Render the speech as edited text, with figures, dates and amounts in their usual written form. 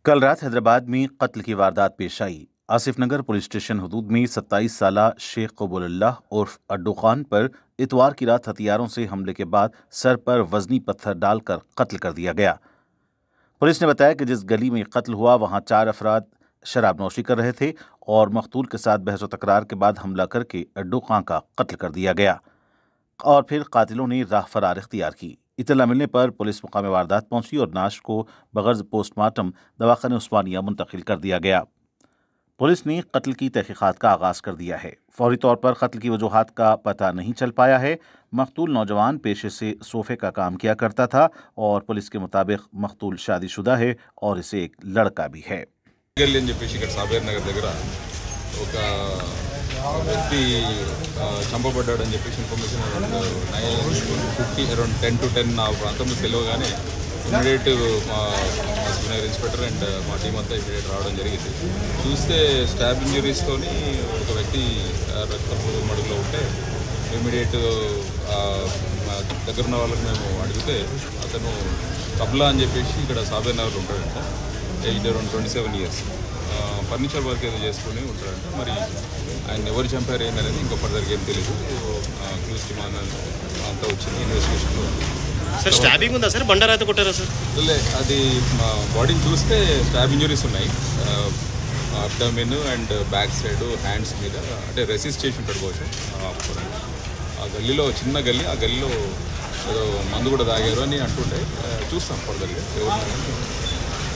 कल रात हैदराबाद में कत्ल की वारदात पेश आई। आसिफ नगर पुलिस स्टेशन हदूद में 27 साला शेख कबूलुल्लाह उर्फ अड्डू खान पर इतवार की रात हथियारों से हमले के बाद सर पर वजनी पत्थर डालकर कत्ल कर दिया गया। पुलिस ने बताया कि जिस गली में कत्ल हुआ वहां 4 अफराद शराब नौशी कर रहे थे और मकतूल के साथ बहस व तकरार के बाद हमला करके अड्डू खान का कत्ल कर दिया गया और फिर कातिलों ने राह फरार इख्तियार की। इत्तला मिलने पर पुलिस मुकाम वारदात पहुंची और नाश को बगैर पोस्टमार्टम दवाखाने उस्मानिया मुंतकिल कर दिया गया। पुलिस ने कत्ल की तहकीकात का आगाज कर दिया है। फौरी तौर पर कत्ल की वजूहात का पता नहीं चल पाया है। मकतूल नौजवान पेशे से सोफे का काम किया करता था और पुलिस के मुताबिक मकतूल शादीशुदा है और इसे एक लड़का भी है। साबेर नगर ఒక వ్యక్తి చంపబడ్డాడని చెప్పేసి ఇన్ఫర్మేషన్ అరౌండ్ 9:50 అరౌండ్ 10 to 10 ఆ ప్రాంతంలో తెలియగానే ఇమీడియట్ మా సీనియర్ ఇన్స్పెక్టర్ అండ్ మా టీం అంతా ఇమీడియట్ రావడం జరిగింది. చూస్తే స్టాబ్ ఇంజరీస్తోని ఒక వ్యక్తి రక్తపు మడుగులో ఉంటే ఇమీడియట్ దగ్గర ఉన్న వాళ్ళకి మేము అడిగితే అతను కబ్లా అని చెప్పేసి ఇక్కడ సాబేర్ నగర్లో ఉంటాడంట. Age around 27 years. Furniture work ఏదో చేసుకుని ఉంటాడంట. మరి ఆయన ఎవరు చంపారు ఏంటనేది ఇంకో ఫర్దర్గా ఏం తెలియదు. క్లూస్ టీమ్ అంతా వచ్చింది ఇన్వెస్టిగేషన్లో. సార్ స్టాబింగ్ ఉందా సార్? బండారా అయితే కొట్టారా సార్? అది బాడీని చూస్తే స్టాబ్ ఇంజరీస్ ఉన్నాయి. Abdomen and back side hands మీద అంటే రెసిస్ట్ చేసి ఉంటాడు బహుశా. ఆ గల్లీలో చిన్న గల్లీ, ఆ గల్లీలో ఏదో మందు కూడా తాగారు అని అంటుండే. చూస్తాం ఫర్దర్గా ఎవరు